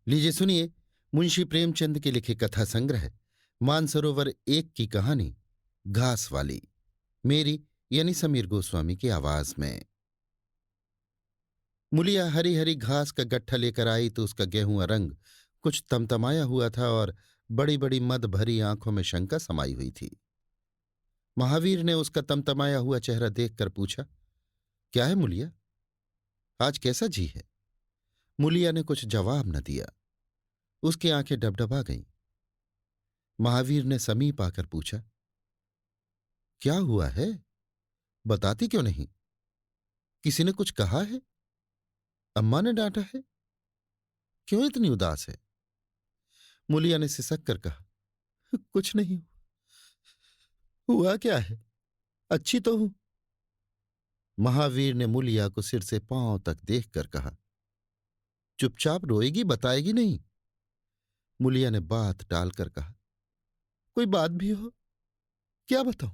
लीजिए सुनिए। मुंशी प्रेमचंद के लिखे कथा संग्रह मानसरोवर एक की कहानी घास वाली, मेरी यानी समीर गोस्वामी की आवाज में। मुलिया हरी हरी घास का गट्ठा लेकर आई तो उसका गेहूं रंग कुछ तमतमाया हुआ था और बड़ी बड़ी मद भरी आंखों में शंका समाई हुई थी। महावीर ने उसका तमतमाया हुआ चेहरा देखकर पूछा, क्या है मुलिया, आज कैसा जी है? मुलिया ने कुछ जवाब न दिया। उसकी आंखें डबडबा गईं। महावीर ने समीप आकर पूछा, क्या हुआ है? बताती क्यों नहीं? किसी ने कुछ कहा है? अम्मा ने डांटा है? क्यों इतनी उदास है? मुलिया ने सिसक कर कहा, कुछ नहीं। हुआ क्या है? अच्छी तो हूं। महावीर ने मुलिया को सिर से पांव तक देखकर कहा, चुपचाप रोएगी, बताएगी नहीं? मुलिया ने बात टालकर कहा, कोई बात भी हो, क्या बताऊं?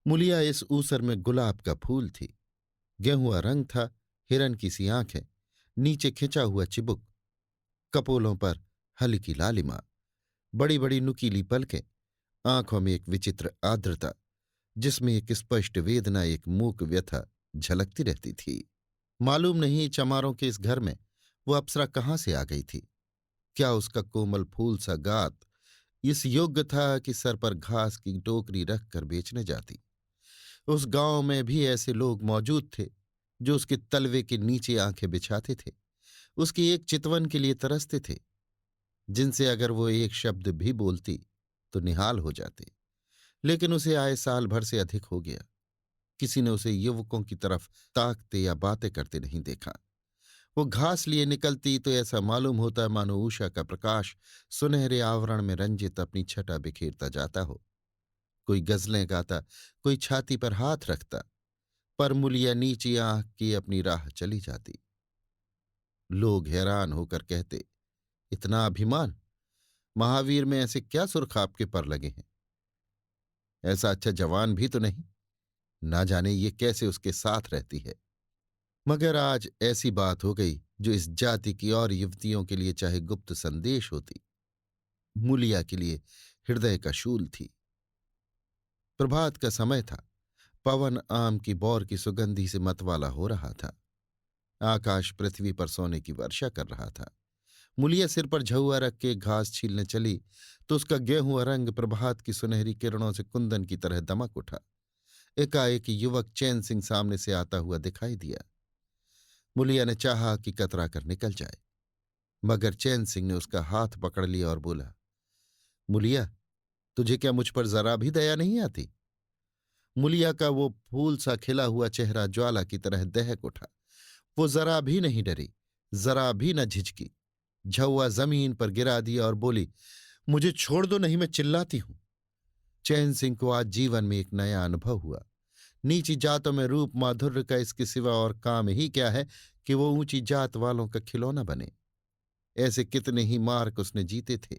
मुलिया इस ऊसर में गुलाब का फूल थी। गेहुआ रंग था, हिरन की सी आंखें, नीचे खिंचा हुआ चिबुक, कपोलों पर हल्की लालिमा, बड़ी बड़ी नुकीली पलकें, आंखों में एक विचित्र आर्द्रता जिसमें एक स्पष्ट वेदना, एक मूक व्यथा झलकती रहती थी। मालूम नहीं चमारों के इस घर में वो अप्सरा कहाँ से आ गई थी। क्या उसका कोमल फूल सा गात इस योग्य था कि सर पर घास की टोकरी रखकर बेचने जाती? उस गांव में भी ऐसे लोग मौजूद थे जो उसके तलवे के नीचे आंखें बिछाते थे, उसकी एक चितवन के लिए तरसते थे, जिनसे अगर वो एक शब्द भी बोलती तो निहाल हो जाते। लेकिन उसे आए साल भर से अधिक हो गया, किसी ने उसे युवकों की तरफ ताकते या बातें करते नहीं देखा। वो घास लिए निकलती तो ऐसा मालूम होता मानो उषा का प्रकाश सुनहरे आवरण में रंजित अपनी छटा बिखेरता जाता हो। कोई गजलें गाता, कोई छाती पर हाथ रखता, पर मुलिया नीची आंख की अपनी राह चली जाती। लोग हैरान होकर कहते, इतना अभिमान, महावीर में ऐसे क्या सुर्ख आपके पर लगे हैं? ऐसा अच्छा जवान भी तो नहीं, ना जाने ये कैसे उसके साथ रहती है। मगर आज ऐसी बात हो गई जो इस जाति की और युवतियों के लिए चाहे गुप्त संदेश होती, मुलिया के लिए हृदय का शूल थी। प्रभात का समय था। पवन आम की बौर की सुगंधी से मतवाला हो रहा था। आकाश पृथ्वी पर सोने की वर्षा कर रहा था। मुलिया सिर पर झउआ रख के घास छीलने चली तो उसका गेहूं रंग प्रभात की सुनहरी किरणों से कुंदन की तरह दमक उठा। एकाएक युवक चैन सिंह सामने से आता हुआ दिखाई दिया। मुलिया ने चाहा कि कतरा कर निकल जाए, मगर चैन सिंह ने उसका हाथ पकड़ लिया और बोला, मुलिया, तुझे क्या मुझ पर जरा भी दया नहीं आती? मुलिया का वो फूल सा खिला हुआ चेहरा ज्वाला की तरह दहक उठा। वो जरा भी नहीं डरी, जरा भी न झिझकी। झउआ जमीन पर गिरा दिया और बोली, मुझे छोड़ दो, नहीं मैं चिल्लाती हूं। चैन सिंह को आज जीवन में एक नया अनुभव हुआ। नीची जातों में रूप माधुर्य का इसके सिवा और काम ही क्या है कि वो ऊंची जात वालों का खिलौना बने। ऐसे कितने ही मार्क उसने जीते थे,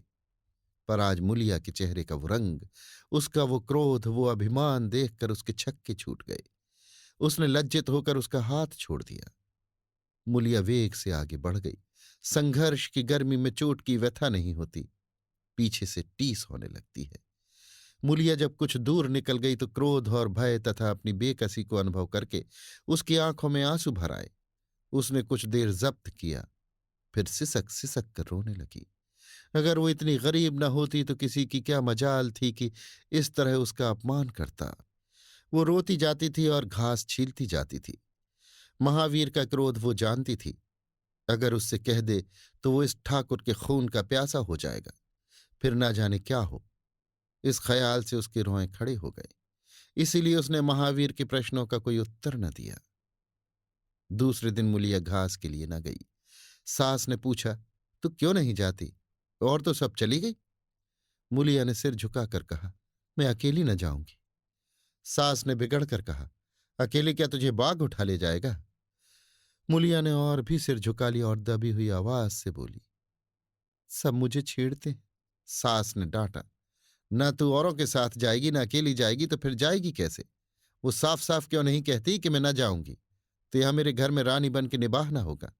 पर आज मुलिया के चेहरे का वो रंग, उसका वो क्रोध, वो अभिमान देखकर उसके छक्के छूट गए। उसने लज्जित होकर उसका हाथ छोड़ दिया। मुलिया वेग से आगे बढ़ गई। संघर्ष की गर्मी में चोट की व्यथा नहीं होती, पीछे से टीस होने लगती है। मुलिया जब कुछ दूर निकल गई तो क्रोध और भय तथा अपनी बेकसी को अनुभव करके उसकी आंखों में आंसू भर आए। उसने कुछ देर जब्त किया, फिर सिसक सिसक कर रोने लगी। अगर वो इतनी गरीब न होती तो किसी की क्या मजाल थी कि इस तरह उसका अपमान करता। वो रोती जाती थी और घास छीलती जाती थी। महावीर का क्रोध वो जानती थी। अगर उससे कह दे तो वो इस ठाकुर के खून का प्यासा हो जाएगा, फिर ना जाने क्या हो। इस ख्याल से उसके रोए खड़े हो गए। इसीलिए उसने महावीर के प्रश्नों का कोई उत्तर न दिया। दूसरे दिन मुलिया घास के लिए न गई। सास ने पूछा, तू क्यों नहीं जाती? और तो सब चली गई। मुलिया ने सिर झुकाकर कहा, मैं अकेली न जाऊंगी। सास ने बिगड़ कर कहा, अकेले क्या तुझे बाघ उठा ले जाएगा? मुलिया ने और भी सिर झुका लिया और दबी हुई आवाज से बोली, सब मुझे छेड़ते हैं। सास ने डांटा, न तू औरों के साथ जाएगी न अकेली जाएगी तो फिर जाएगी कैसे? वो साफ साफ क्यों नहीं कहती कि मैं न जाऊंगी, तो यहां मेरे घर में रानी बन के निभाना होगा।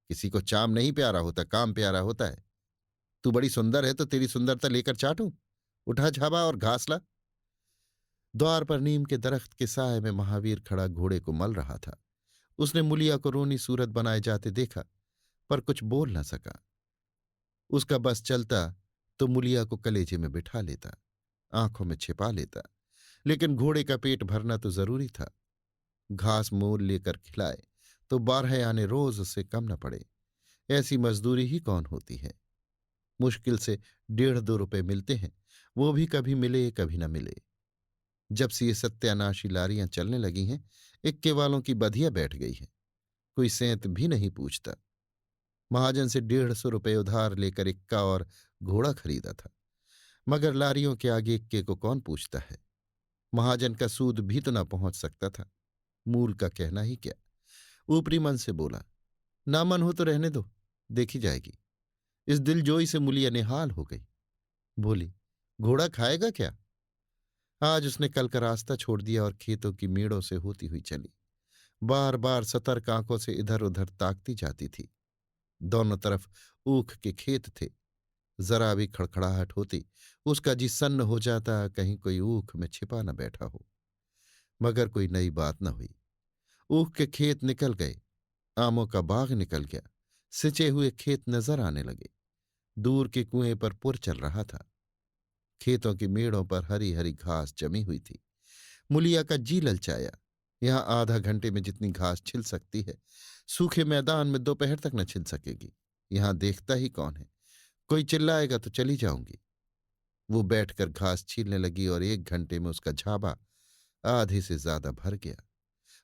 किसी को चाम नहीं प्यारा होता, काम प्यारा होता है। तू बड़ी सुंदर है तो तेरी सुंदरता लेकर चाटूं? उठा झाबा और घास ला। द्वार पर नीम के दरख्त के साए में महावीर खड़ा घोड़े को मल रहा था। उसने मुलिया को रोनी सूरत बनाए जाते देखा, पर कुछ बोल न सका। उसका बस चलता तो मुलिया को कलेजे में बिठा लेता, आंखों में छिपा लेता, लेकिन घोड़े का पेट भरना तो जरूरी था। घास मोल लेकर खिलाए तो 12 आने रोज उससे कम न पड़े। ऐसी मजदूरी ही कौन होती है? मुश्किल से 1.5-2 रुपए मिलते हैं, वो भी कभी मिले कभी न मिले। जब से ये सत्यानाशी लारियां चलने लगी हैं, इक्के वालों की बधिया बैठ गई है। कोई सेंत भी नहीं पूछता। महाजन से 150 रुपये उधार लेकर इक्का और घोड़ा खरीदा था, मगर लारियों के आगे इक्के को कौन पूछता है? महाजन का सूद भी तो न पहुंच सकता था, मूल का कहना ही क्या। ऊपरी मन से बोला, ना मन हो तो रहने दो, देखी जाएगी। इस दिलजोई से मुलिया निहाल हो गई। बोली, घोड़ा खाएगा क्या? आज उसने कल का रास्ता छोड़ दिया और खेतों की मेड़ों से होती हुई चली। बार बार सतर्क आंखों से इधर उधर ताकती जाती थी। दोनों तरफ ऊख के खेत थे। जरा भी खड़खड़ाहट होती, उसका जी सन्न हो जाता, कहीं कोई ऊख में छिपा न बैठा हो। मगर कोई नई बात न हुई। ऊख के खेत निकल गए, आमों का बाग निकल गया, सिंचे हुए खेत नजर आने लगे। दूर के कुएं पर पुर चल रहा था। खेतों की मेड़ों पर हरी हरी घास जमी हुई थी। मुलिया का जी ललचाया। यहां आधा घंटे में जितनी घास छिल सकती है, सूखे मैदान में दोपहर तक न छिल सकेगी। यहां देखता ही कौन है? कोई चिल्लाएगा तो चली जाऊंगी। वो बैठकर घास छीलने लगी और 1 घंटे में उसका झाबा आधे से ज्यादा भर गया।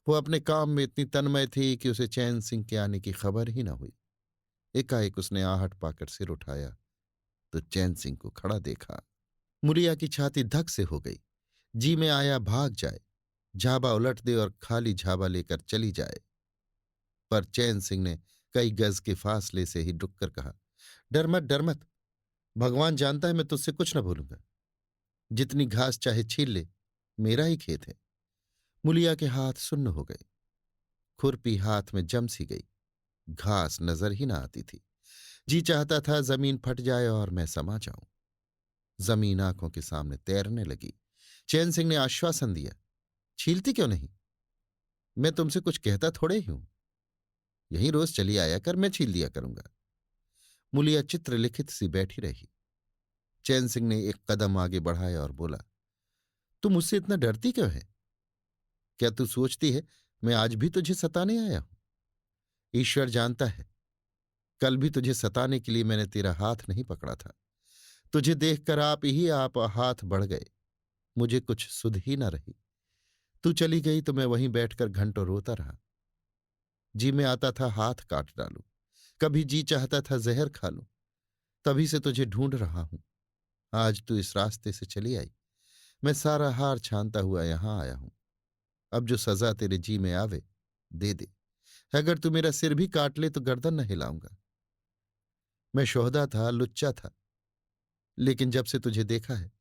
वो अपने काम में इतनी तन्मय थी कि उसे चैन सिंह के आने की खबर ही न हुई। एकाएक उसने आहट पाकर सिर उठाया तो चैन सिंह को खड़ा देखा। मुलिया की छाती धक से हो गई। जी में आया भाग जाए, झाबा उलट दे और खाली झाबा लेकर चली जाए। पर चैन सिंह ने कई गज के फासले से ही डुककर कहा, डर मत, डर मत। भगवान जानता है मैं तुझसे कुछ न भूलूंगा। जितनी घास चाहे छील ले, मेरा ही खेत है। मुलिया के हाथ सुन्न हो गए। खुरपी हाथ में जम सी गई। घास नजर ही ना आती थी। जी चाहता था जमीन फट जाए और मैं समा जाऊं। जमीन आंखों के सामने तैरने लगी। चैन सिंह ने आश्वासन दिया, छीलती क्यों नहीं? मैं तुमसे कुछ कहता थोड़े ही हूं। यहीं रोज चली आया कर, मैं छील दिया करूंगा। मुलिया चित्रलिखित सी बैठी रही। चैन सिंह ने एक कदम आगे बढ़ाया और बोला, तू मुझसे इतना डरती क्यों है? क्या तू सोचती है मैं आज भी तुझे सताने आया हूं? ईश्वर जानता है, कल भी तुझे सताने के लिए मैंने तेरा हाथ नहीं पकड़ा था। तुझे देखकर आप हाथ बढ़ गए। मुझे कुछ सुध ही न रही। तू चली गई तो मैं वहीं बैठकर घंटों रोता रहा। जी में आता था हाथ काट डालूं, कभी जी चाहता था जहर खा लूं। तभी से तुझे ढूंढ रहा हूं। आज तू इस रास्ते से चली आई, मैं सारा हार छानता हुआ यहां आया हूं। अब जो सजा तेरे जी में आवे, दे दे। अगर तू मेरा सिर भी काट ले तो गर्दन न हिलाऊंगा। मैं शोहदा था, लुच्चा था, लेकिन जब से तुझे देखा है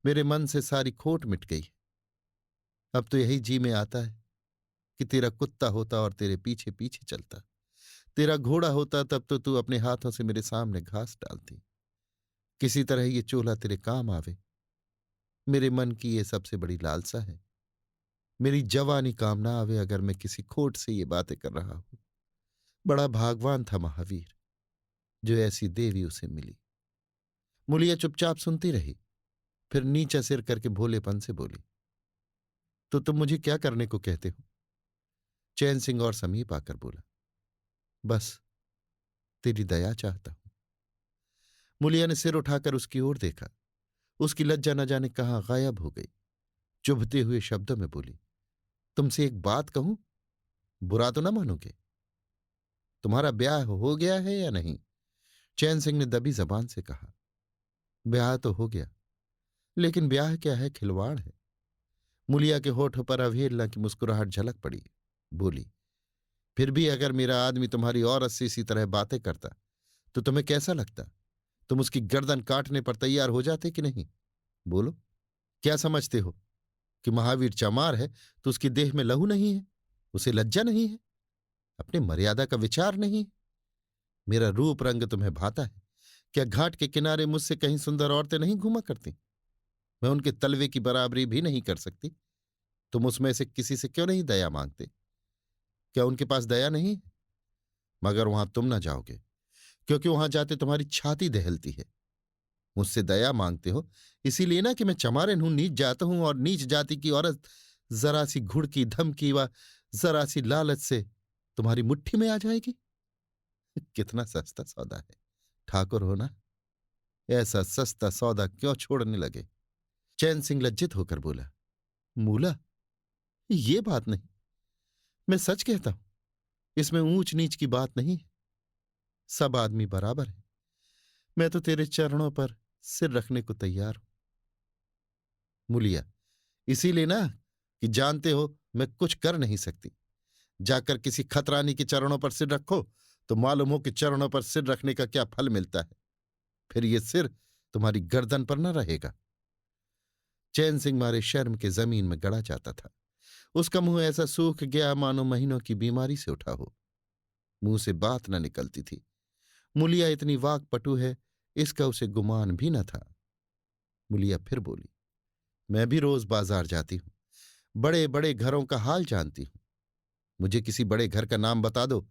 मेरे मन से सारी खोट मिट गई। अब तो यही जी में आता है कि तेरा कुत्ता होता और तेरे पीछे पीछे चलता। तेरा घोड़ा होता तब तो तू अपने हाथों से मेरे सामने घास डालती। किसी तरह ये चोला तेरे काम आवे। मेरे मन की ये सबसे बड़ी लालसा है। मेरी जवानी काम ना आवे अगर मैं किसी खोट से ये बातें कर रहा हूं। बड़ा भागवान था महावीर, जो ऐसी देवी उसे मिली। मुलिया चुपचाप सुनती रही, फिर नीचा सिर करके भोलेपन से बोली, तो तुम मुझे क्या करने को कहते हो? चैन सिंह और समीप आकर बोला, बस तेरी दया चाहता हूं। मुलिया ने सिर उठाकर उसकी ओर देखा। उसकी लज्जा न जाने कहां गायब हो गई। चुभते हुए शब्दों में बोली, तुमसे एक बात कहूं, बुरा तो ना मानोगे? तुम्हारा ब्याह हो गया है या नहीं? चैन सिंह ने दबी जबान से कहा, ब्याह तो हो गया, लेकिन ब्याह क्या है, खिलवाड़ है। मुलिया के होठों पर अवहेलना की मुस्कुराहट झलक पड़ी। बोली, फिर भी अगर मेरा आदमी तुम्हारी औरत से इसी तरह बातें करता तो तुम्हें कैसा लगता? तुम उसकी गर्दन काटने पर तैयार हो जाते कि नहीं? बोलो, क्या समझते हो कि महावीर चमार है तो उसकी देह में लहू नहीं है? उसे लज्जा नहीं है? अपने मर्यादा का विचार नहीं है? मेरा रूप रंग तुम्हें भाता है? क्या घाट के किनारे मुझसे कहीं सुंदर औरतें नहीं घूमा करती? मैं उनके तलवे की बराबरी भी नहीं कर सकती। तुम उसमें से किसी से क्यों नहीं दया मांगते? क्या उनके पास दया नहीं है? मगर वहां तुम ना जाओगे, क्योंकि वहां जाते तुम्हारी छाती दहलती है। मुझसे दया मांगते हो इसीलिए ना कि मैं चमारिन हूं, नीच जाता हूं, और नीच जाति की औरत जरा सी घुड़की धमकी व जरा सी लालच से तुम्हारी मुट्ठी में आ जाएगी। कितना सस्ता सौदा है। ठाकुर हो ना, ऐसा सस्ता सौदा क्यों छोड़ने लगे? चैन सिंह लज्जित होकर बोला, मूला, ये बात नहीं। मैं सच कहता हूं, इसमें ऊंच नीच की बात नहीं है। सब आदमी बराबर है। मैं तो तेरे चरणों पर सिर रखने को तैयार हूं। मूलिया, इसीलिए ना कि जानते हो मैं कुछ कर नहीं सकती। जाकर किसी खतरानी के चरणों पर सिर रखो तो मालूम हो कि चरणों पर सिर रखने का क्या फल मिलता है। फिर ये सिर तुम्हारी गर्दन पर न रहेगा। चैन सिंह मारे शर्म के जमीन में गड़ा जाता था। उसका मुंह ऐसा सूख गया मानो महीनों की बीमारी से उठा हो। मुंह से बात न निकलती थी। मुलिया इतनी वाकपटु है, इसका उसे गुमान भी न था। मुलिया फिर बोली, मैं भी रोज बाजार जाती हूं, बड़े बड़े घरों का हाल जानती हूं। मुझे किसी बड़े घर का नाम बता दो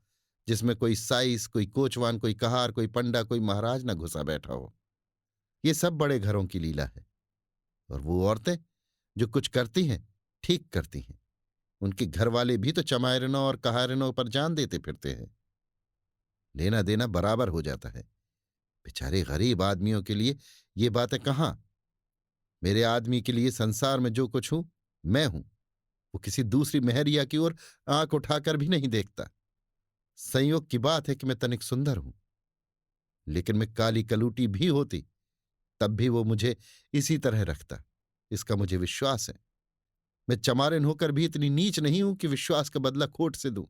जिसमें कोई साइस, कोई कोचवान, कोई कहार, कोई पंडा, कोई महाराज न घुसा बैठा हो। ये सब बड़े घरों की लीला है। और वो औरतें जो कुछ करती हैं, ठीक करती हैं। उनके घर वाले भी तो चमारिनों और कहारिनों पर जान देते फिरते हैं। लेना देना बराबर हो जाता है। बेचारे गरीब आदमियों के लिए ये बातें कहाँ। मेरे आदमी के लिए संसार में जो कुछ हूं, मैं हूं। वो किसी दूसरी मेहरिया की ओर आंख उठाकर भी नहीं देखता। संयोग की बात है कि मैं तनिक सुंदर हूं, लेकिन मैं काली कलूटी भी होती तब भी वो मुझे इसी तरह रखता। इसका मुझे विश्वास है। मैं चमारिन होकर भी इतनी नीच नहीं हूं कि विश्वास का बदला खोट से दूं।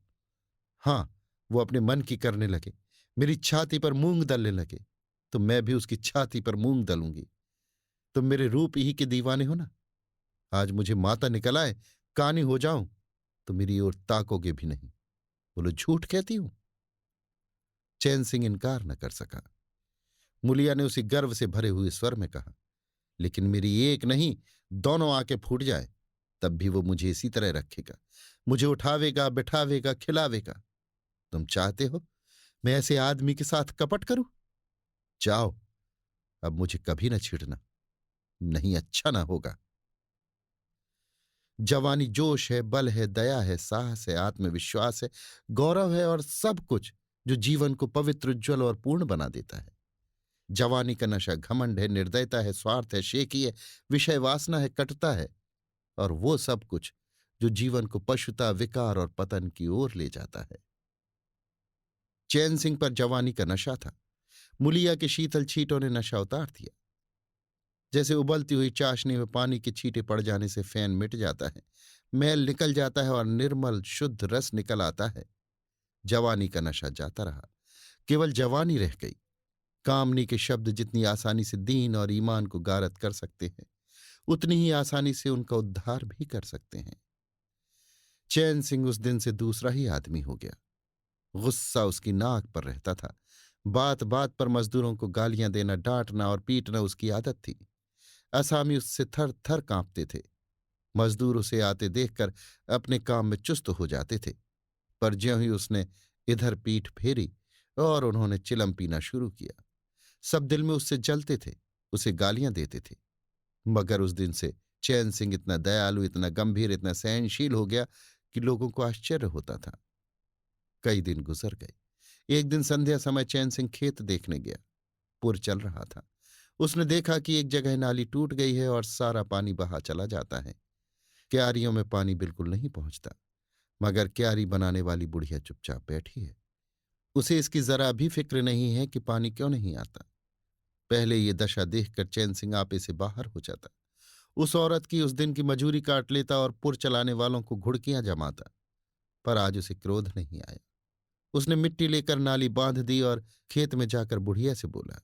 हां, वो अपने मन की करने लगे, मेरी छाती पर मूंग दलने लगे, तो मैं भी उसकी छाती पर मूंग दलूंगी। तुम मेरे रूप ही के दीवाने हो ना। आज मुझे माता निकल आए, कानी हो जाऊं, तो मेरी ओर ताकोगे भी नहीं। बोलो, झूठ कहती हूं? चैन सिंह इनकार न कर सका। मुलिया ने उसी गर्व से भरे हुए स्वर में कहा, लेकिन मेरी एक नहीं, दोनों आंखें फूट जाए तब भी वो मुझे इसी तरह रखेगा। मुझे उठावेगा, बिठावेगा, खिलावेगा। तुम चाहते हो मैं ऐसे आदमी के साथ कपट करूं? जाओ, अब मुझे कभी न छेड़ना, नहीं अच्छा ना होगा। जवानी जोश है, बल है, दया है, साहस है, आत्मविश्वास है, गौरव है और सब कुछ जो जीवन को पवित्र, उज्ज्वल और पूर्ण बना देता है। जवानी का नशा घमंड है, निर्दयता है, स्वार्थ है, शेखी है, विषय वासना है, कटुता है, और वो सब कुछ जो जीवन को पशुता, विकार और पतन की ओर ले जाता है। चैन सिंह पर जवानी का नशा था। मुलिया के शीतल छींटों ने नशा उतार दिया। जैसे उबलती हुई चाशनी में पानी के छींटे पड़ जाने से फैन मिट जाता है, मैल निकल जाता है और निर्मल शुद्ध रस निकल आता है। जवानी का नशा जाता रहा, केवल जवानी रह गई। कामनी के शब्द जितनी आसानी से दीन और ईमान को गारत कर सकते हैं, उतनी ही आसानी से उनका उद्धार भी कर सकते हैं। चैन सिंह उस दिन से दूसरा ही आदमी हो गया। गुस्सा उसकी नाक पर रहता था। बात बात पर मजदूरों को गालियां देना, डांटना और पीटना उसकी आदत थी। असामी उससे थर थर कांपते थे। मजदूर उसे आते देखकर अपने काम में चुस्त हो जाते थे, पर ज्यों ही उसने इधर पीठ फेरी और उन्होंने चिलम पीना शुरू किया, सब दिल में उससे जलते थे, उसे गालियां देते थे। मगर उस दिन से चैन सिंह इतना दयालु, इतना गंभीर, इतना सहनशील हो गया कि लोगों को आश्चर्य होता था। कई दिन गुजर गए। एक दिन संध्या समय चैन सिंह खेत देखने गया। पुर चल रहा था। उसने देखा कि एक जगह नाली टूट गई है और सारा पानी बहा चला जाता है। क्यारियों में पानी बिल्कुल नहीं पहुंचता, मगर क्यारी बनाने वाली बुढ़िया चुपचाप बैठी है। उसे इसकी जरा भी फिक्र नहीं है कि पानी क्यों नहीं आता। पहले ये दशा देखकर चैन सिंह आपे से बाहर हो जाता। उस औरत की उस दिन की मजूरी काट लेता और पुर चलाने वालों को घुड़कियां जमाता, पर आज उसे क्रोध नहीं आया। उसने मिट्टी लेकर नाली बांध दी और खेत में जाकर बुढ़िया से बोला,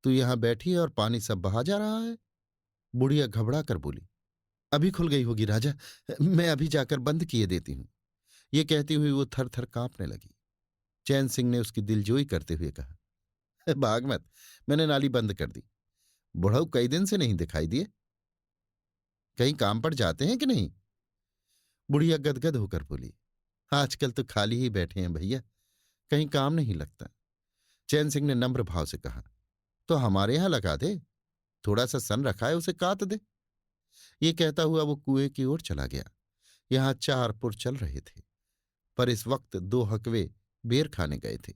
तू यहां बैठी है और पानी सब बहा जा रहा है? बुढ़िया घबरा कर बोली, अभी खुल गई होगी राजा, मैं अभी जाकर बंद किए देती हूं। ये कहती हुई वो थर थर कांपने लगी। चैन सिंह ने उसकी दिलजोई करते हुए कहा, भाग मत, मैंने नाली बंद कर दी। बुढ़ऊ कई दिन से नहीं दिखाई दिए, कहीं काम पर जाते हैं कि नहीं? बुढ़िया गदगद होकर बोली, आजकल तो खाली ही बैठे हैं भैया, कहीं काम नहीं लगता। चैन सिंह ने नम्र भाव से कहा, तो हमारे यहां लगा दे, थोड़ा सा सन रखा है, उसे काट दे। ये कहता हुआ वो कुएं की ओर चला गया। यहां 4 पुर चल रहे थे, पर इस वक्त 2 हकवे बेर खाने गए थे।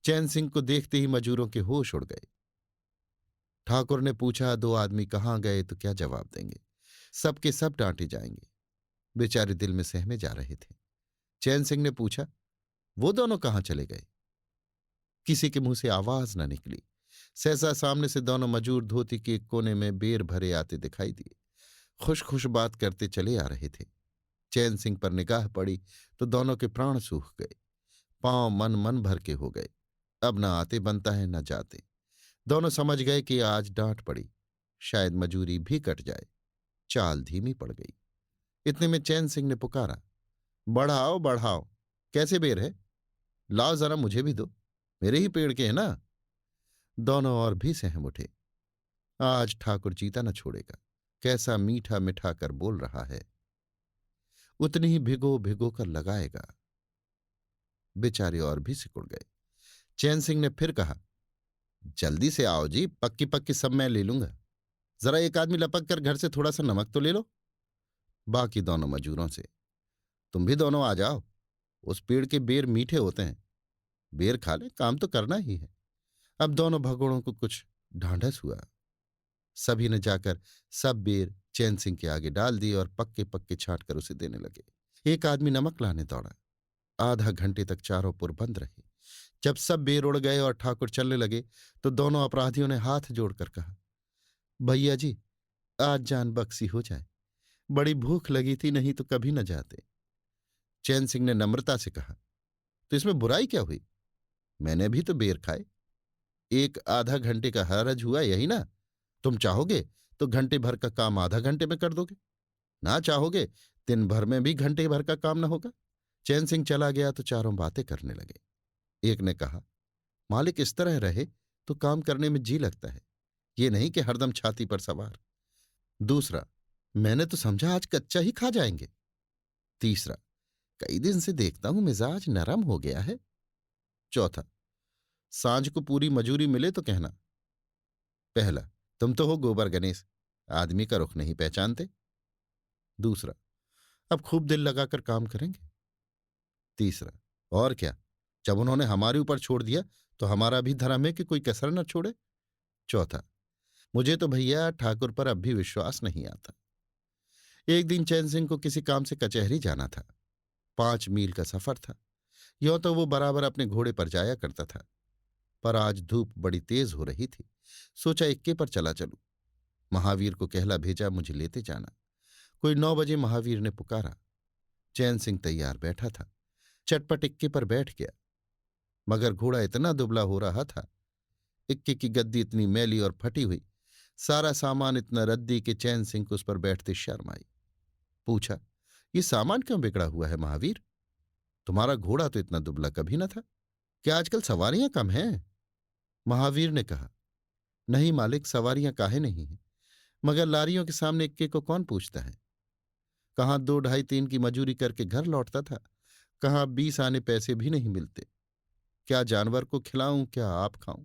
चैन सिंह को देखते ही मजूरों के होश उड़ गए। ठाकुर ने पूछा, 2 आदमी कहाँ गए, तो क्या जवाब देंगे? सबके सब डांटे जाएंगे। बेचारे दिल में सहमे जा रहे थे। चैन सिंह ने पूछा, वो दोनों कहाँ चले गए? किसी के मुंह से आवाज न निकली। सहसा सामने से दोनों मजूर धोती के एक कोने में बेर भरे आते दिखाई दिए। खुश खुश बात करते चले आ रहे थे। चैन सिंह पर निगाह पड़ी तो दोनों के प्राण सूख गए। पांव मन मन भर के हो गए। अब न आते बनता है न जाते। दोनों समझ गए कि आज डांट पड़ी, शायद मजूरी भी कट जाए। चाल धीमी पड़ गई। इतने में चैन सिंह ने पुकारा, बढ़ाओ बढ़ाओ, कैसे बेर है? लाओ जरा मुझे भी दो, मेरे ही पेड़ के हैं ना। दोनों और भी सहम उठे। आज ठाकुर जीता न छोड़ेगा, कैसा मीठा मिठा कर बोल रहा है, उतनी ही भिगो भिगो कर लगाएगा। बेचारे और भी सिकुड़ गए। चैन सिंह ने फिर कहा, जल्दी से आओ जी, पक्की पक्की सब मैं ले लूंगा। जरा एक आदमी लपक कर घर से थोड़ा सा नमक तो ले लो। बाकी दोनों मजूरों से, तुम भी दोनों आ जाओ, उस पेड़ के बेर मीठे होते हैं, बेर खा ले, काम तो करना ही है। अब दोनों भगोड़ों को कुछ ढांढस हुआ। सभी ने जाकर सब बेर चैन सिंह के आगे डाल दिए और पक्के पक्के छांट कर उसे देने लगे। एक आदमी नमक लाने दौड़ा। आधा घंटे तक चारों पुर बंद रहे। जब सब बेर उड़ गए और ठाकुर चलने लगे तो दोनों अपराधियों ने हाथ जोड़कर कहा, भैया जी, आज जान बख्शी हो जाए, बड़ी भूख लगी थी, नहीं तो कभी न जाते। चैन सिंह ने नम्रता से कहा, तो इसमें बुराई क्या हुई? मैंने भी तो बेर खाए। एक आधा घंटे का हरज हुआ, यही ना? तुम चाहोगे तो घंटे भर का काम आधा घंटे में कर दोगे, ना चाहोगे दिन भर में भी घंटे भर का काम ना होगा। चैन सिंह चला गया तो चारों बातें करने लगे। एक ने कहा, मालिक इस तरह रहे तो काम करने में जी लगता है, ये नहीं कि हरदम छाती पर सवार। दूसरा, मैंने तो समझा आज कच्चा ही खा जाएंगे। तीसरा, कई दिन से देखता हूं मिजाज नरम हो गया है। चौथा, सांझ को पूरी मजूरी मिले तो कहना। पहला, तुम तो हो गोबर गणेश, आदमी का रुख नहीं पहचानते। दूसरा, अब खूब दिल लगाकर काम करेंगे। तीसरा, और क्या, जब उन्होंने हमारे ऊपर छोड़ दिया तो हमारा भी धर्म है कि कोई कसर न छोड़े। चौथा, मुझे तो भैया ठाकुर पर अब भी विश्वास नहीं आता। एक दिन चैन सिंह को किसी काम से कचहरी जाना था। 5 मील का सफर था। यों तो वो बराबर अपने घोड़े पर जाया करता था, पर आज धूप बड़ी तेज हो रही थी। सोचा इक्के पर चला चलूं। महावीर को कहला भेजा, मुझे लेते जाना। कोई 9 बजे महावीर ने पुकारा। चैन सिंह तैयार बैठा था, चटपट इक्के पर बैठ गया, मगर घोड़ा इतना दुबला हो रहा था, इक्के की गद्दी इतनी मैली और फटी हुई, सारा सामान इतना रद्दी कि चैन सिंह को उस पर बैठते शर्म आई। पूछा, ये सामान क्यों बिगड़ा हुआ है महावीर? तुम्हारा घोड़ा तो इतना दुबला कभी न था, क्या आजकल सवारियां कम हैं? महावीर ने कहा, नहीं मालिक, सवारियां काहे नहीं हैं, मगर लारियों के सामने इक्के को कौन पूछता है। कहाँ 2 ढाई 3 की मजूरी करके घर लौटता था, कहाँ 20 आने पैसे भी नहीं मिलते। क्या जानवर को खिलाऊं, क्या आप खाऊं,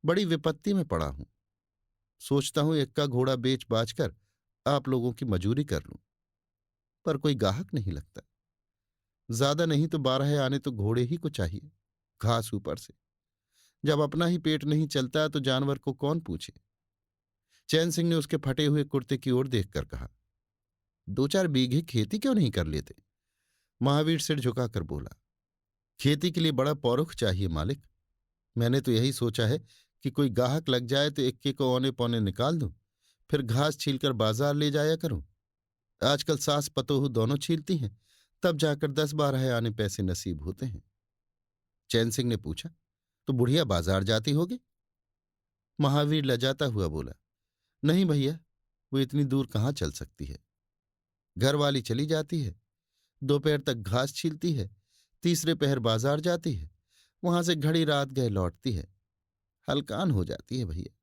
बड़ी विपत्ति में पड़ा हूं। सोचता हूं इक्का घोड़ा बेच बाच कर आप लोगों की मजूरी कर लूं, पर कोई गाहक नहीं लगता। ज्यादा नहीं तो 12 आने तो घोड़े ही को चाहिए, घास ऊपर से। जब अपना ही पेट नहीं चलता तो जानवर को कौन पूछे। चैन सिंह ने उसके फटे हुए कुर्ते की ओर देखकर कहा, 2-4 बीघे खेती क्यों नहीं कर लेते? महावीर सिर झुकाकर बोला, खेती के लिए बड़ा पौरुख चाहिए मालिक। मैंने तो यही सोचा है कि कोई गाहक लग जाए तो इक्के को औने पौने निकाल दूं, फिर घास छीलकर बाजार ले जाया करूं। आजकल सास पतोहू दोनों छीलती हैं, तब जाकर 10-12 आने पैसे नसीब होते हैं। चैन सिंह ने पूछा, तो बुढ़िया बाजार जाती होगी? महावीर लजाता हुआ बोला, नहीं भैया, वो इतनी दूर कहाँ चल सकती है। घर वाली चली जाती है, दोपहर तक घास छीलती है, तीसरे पहर बाजार जाती है, वहां से घड़ी रात गए लौटती है। हलकान हो जाती है भैया,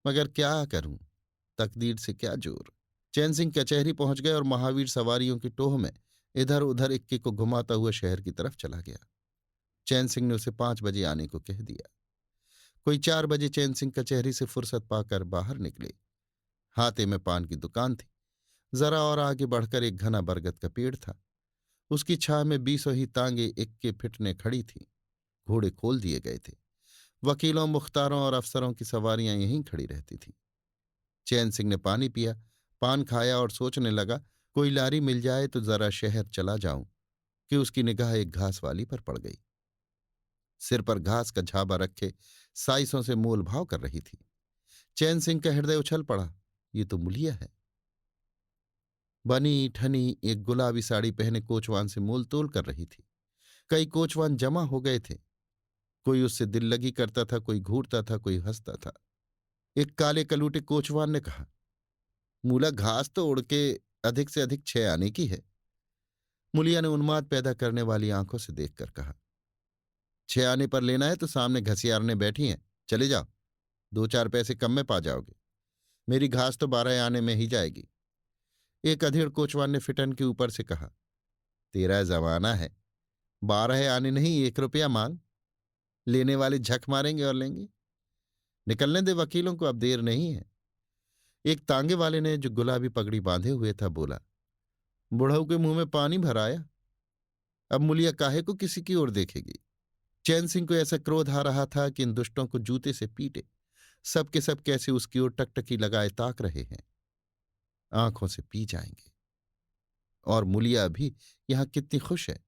मगर क्या करूं, तकदीर से क्या जोर। चैन सिंह कचहरी पहुंच गए और महावीर सवारियों की टोह में इधर उधर इक्के को घुमाता हुआ शहर की तरफ चला गया। चैन सिंह ने उसे 5 बजे आने को कह दिया। कोई 4 बजे चैन सिंह कचहरी से फुर्सत पाकर बाहर निकले। हाथे में पान की दुकान थी। जरा और आगे बढ़कर एक घना बरगद का पेड़ था। उसकी छाह में 20 ही तांगे इक्के फिटने खड़ी थीं। घोड़े खोल दिए गए थे। वकीलों, मुख्तारों और अफसरों की सवारियां यहीं खड़ी रहती थीं। चैन सिंह ने पानी पिया, पान खाया और सोचने लगा, कोई लारी मिल जाए तो जरा शहर चला जाऊं, कि उसकी निगाह एक घास वाली पर पड़ गई। सिर पर घास का झाबा रखे साइसों से मोल भाव कर रही थी। चैन सिंह का हृदय उछल पड़ा। ये तो मुलिया है। बनी ठनी एक गुलाबी साड़ी पहने कोचवान से मोल तोल कर रही थी। कई कोचवान जमा हो गए थे। कोई उससे दिल लगी करता था, कोई घूरता था, कोई हंसता था। एक काले कलूटे कोचवान ने कहा, मूला घास तो उड़ के अधिक से अधिक 6 आने की है। मुलिया ने उन्माद पैदा करने वाली आंखों से देखकर कहा, 6 आने पर लेना है तो सामने घसियारने बैठी हैं, चले जाओ, 2-4 पैसे कम में पा जाओगे। मेरी घास तो 12 आने में ही जाएगी। एक अधेड़ कोचवान ने फिटन के ऊपर से कहा, तेरा जमाना है, 12 आने नहीं, 1 रुपया मांग। लेने वाले झक मारेंगे और लेंगे। निकलने दे वकीलों को, अब देर नहीं है। एक तांगे वाले ने, जो गुलाबी पगड़ी बांधे हुए था, बोला, बुढ़ऊ के मुंह में पानी भर आया। अब मुलिया काहे को किसी की ओर देखेगी। चैन सिंह को ऐसा क्रोध आ रहा था कि इन दुष्टों को जूते से पीटे। सब के सब कैसे उसकी ओर टकटकी लगाए ताक रहे हैं, आंखों से पी जाएंगे। और मुलिया भी यहां कितनी खुश है,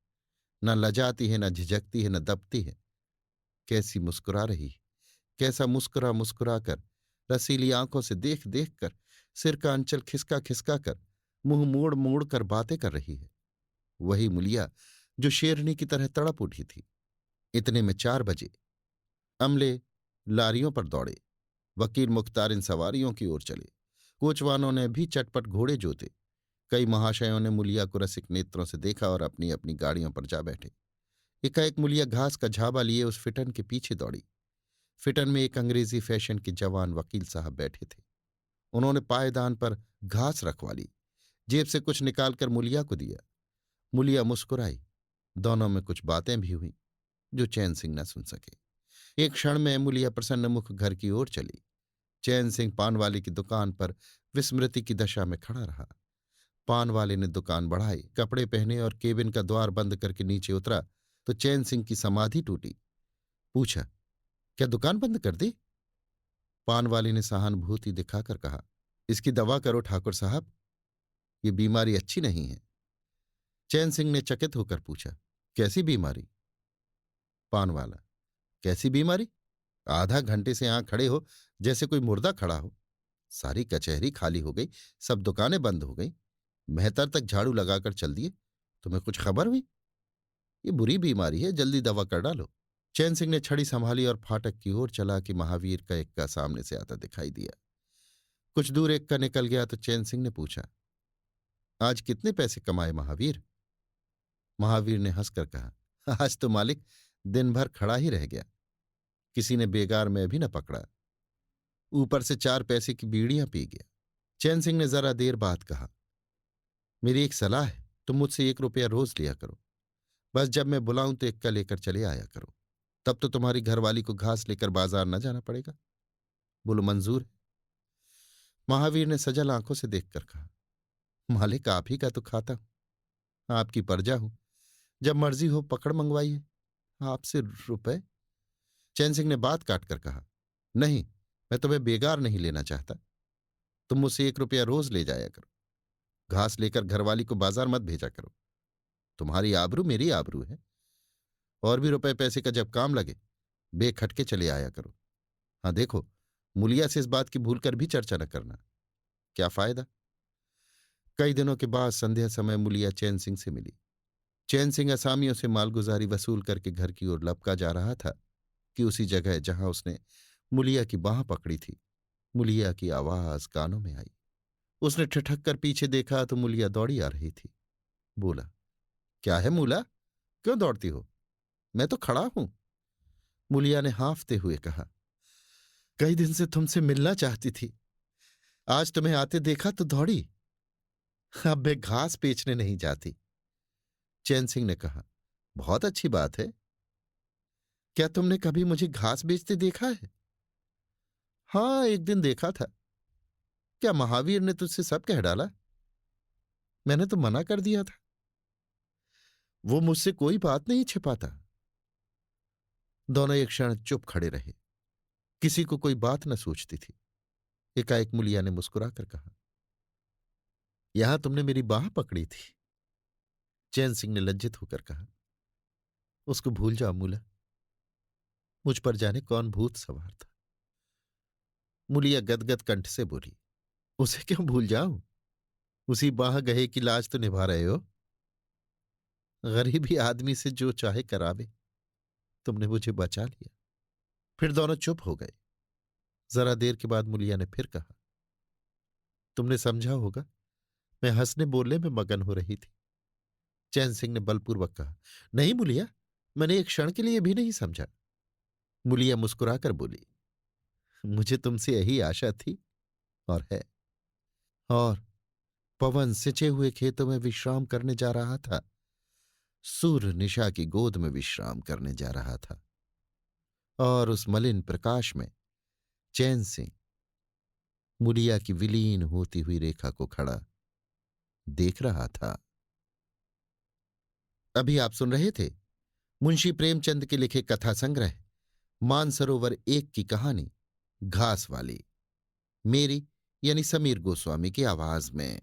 न लजाती है, न झिझकती है, न दबती है। कैसी मुस्कुरा रही है, कैसा मुस्कुरा मुस्कुरा कर, रसीली आंखों से देख देख कर, सिर का अंचल खिसका खिसका कर, मुंह मोड़ मोड़ कर बातें कर रही है। वही मुलिया जो शेरनी की तरह तड़प उठी थी। इतने में 4 बजे। अमले लारियों पर दौड़े। वकील मुख्तार इन सवारियों की ओर चले। कोचवानों ने भी चटपट घोड़े जोते। कई महाशयों ने मुलिया को रसिक नेत्रों से देखा और अपनी अपनी गाड़ियों पर जा बैठे। एकाएक मुलिया घास का झाबा लिए उस फिटन के पीछे दौड़ी। फिटन में एक अंग्रेजी फैशन के जवान वकील साहब बैठे थे। उन्होंने पायदान पर घास रखवा ली। जेब से कुछ निकालकर मुलिया को दिया। मुलिया मुस्कुराई। दोनों में कुछ बातें भी हुई जो चैन सिंह न सुन सके। एक क्षण में मुलिया प्रसन्न मुख घर की ओर चली। चैन सिंह पान वाले की दुकान पर विस्मृति की दशा में खड़ा रहा। पान वाले ने दुकान बढ़ाई, कपड़े पहने और केबिन का द्वार बंद करके नीचे उतरा तो चैन सिंह की समाधि टूटी। पूछा, क्या दुकान बंद कर दी? पान वाले ने सहानुभूति दिखाकर कहा, इसकी दवा करो ठाकुर साहब, ये बीमारी अच्छी नहीं है। चैन सिंह ने चकित होकर पूछा, कैसी बीमारी? पान वाला, कैसी बीमारी? आधा घंटे से यहां खड़े हो जैसे कोई मुर्दा खड़ा हो। सारी कचहरी खाली हो गई, सब दुकानें बंद हो गई, मेहतर तक झाड़ू लगाकर चल दिए। तुम्हें कुछ खबर हुई? ये बुरी बीमारी है, जल्दी दवा कर डालो। चैन सिंह ने छड़ी संभाली और फाटक की ओर चला कि महावीर का इक्का सामने से आता दिखाई दिया। कुछ दूर इक्का निकल गया तो चैन सिंह ने पूछा, आज कितने पैसे कमाए महावीर? महावीर ने हंसकर कहा, आज तो मालिक दिन भर खड़ा ही रह गया, किसी ने बेगार में भी न पकड़ा, ऊपर से 4 पैसे की बीड़ियां पी गया। चैन सिंह ने जरा देर बाद कहा, मेरी एक सलाह है, तुम मुझसे 1 रुपया रोज लिया करो। बस जब मैं बुलाऊं तो इक्का लेकर चले आया करो। तब तो तुम्हारी घरवाली को घास लेकर बाजार न जाना पड़ेगा। बोलो मंजूर है? महावीर ने सजल आंखों से देखकर कहा, मालिक आप ही का तो खाता हूं, आपकी प्रजा हूं, जब मर्जी हो पकड़ मंगवाइए। आपसे रुपए? चैन सिंह ने बात काटकर कहा, नहीं, मैं तुम्हें बेगार नहीं लेना चाहता। तुम मुझसे 1 रुपया रोज ले जाया करो। घास लेकर घरवाली को बाजार मत भेजा करो। तुम्हारी आबरू मेरी आबरू है। और भी रुपए पैसे का जब काम लगे, बेखटके चले आया करो। हाँ देखो, मुलिया से इस बात की भूल कर भी चर्चा न करना। क्या फायदा? कई दिनों के बाद संध्या समय मुलिया चैन सिंह से मिली। चैन सिंह असामियों से मालगुजारी वसूल करके घर की ओर लपका जा रहा था कि उसी जगह जहां उसने मुलिया की बांह पकड़ी थी, मुलिया की आवाज कानों में आई। उसने ठिठक कर पीछे देखा तो मुलिया दौड़ी आ रही थी। बोला, क्या है मूला, क्यों दौड़ती हो? मैं तो खड़ा हूं। मूलिया ने हाँफते हुए कहा, कई दिन से तुमसे मिलना चाहती थी। आज तुम्हें आते देखा तो दौड़ी। अब मैं घास बेचने नहीं जाती। चैन सिंह ने कहा, बहुत अच्छी बात है। क्या तुमने कभी मुझे घास बेचते देखा है? हाँ, एक दिन देखा था। क्या महावीर ने तुझसे सब कह डाला? मैंने तो मना कर दिया था। वो मुझसे कोई बात नहीं छिपाता। दोनों एक क्षण चुप खड़े रहे। किसी को कोई बात न सूझती थी। एकाएक मुलिया ने मुस्कुराकर कहा, यहां तुमने मेरी बाह पकड़ी थी। चैन सिंह ने लज्जित होकर कहा, उसको भूल जाओ मूला। मुझ पर जाने कौन भूत सवार था। मुलिया गदगद कंठ से बोली, उसे क्यों भूल जाऊं? उसी बाह गहे की लाज तो निभा रहे हो। गरीबी आदमी से जो चाहे करावे। तुमने मुझे बचा लिया। फिर दोनों चुप हो गए। जरा देर के बाद मुलिया ने फिर कहा, तुमने समझा होगा मैं हंसने बोलने में मगन हो रही थी। चैन सिंह ने बलपूर्वक कहा, नहीं मुलिया, मैंने एक क्षण के लिए भी नहीं समझा। मुलिया मुस्कुराकर बोली, मुझे तुमसे यही आशा थी और है। और पवन सिंचे हुए खेतों में विश्राम करने जा रहा था। सूर्य निशा की गोद में विश्राम करने जा रहा था। और उस मलिन प्रकाश में चैन सिंह मुलिया की विलीन होती हुई रेखा को खड़ा देख रहा था। अभी आप सुन रहे थे मुंशी प्रेमचंद के लिखे कथा संग्रह मानसरोवर एक की कहानी घास वाली, मेरी यानी समीर गोस्वामी की आवाज में।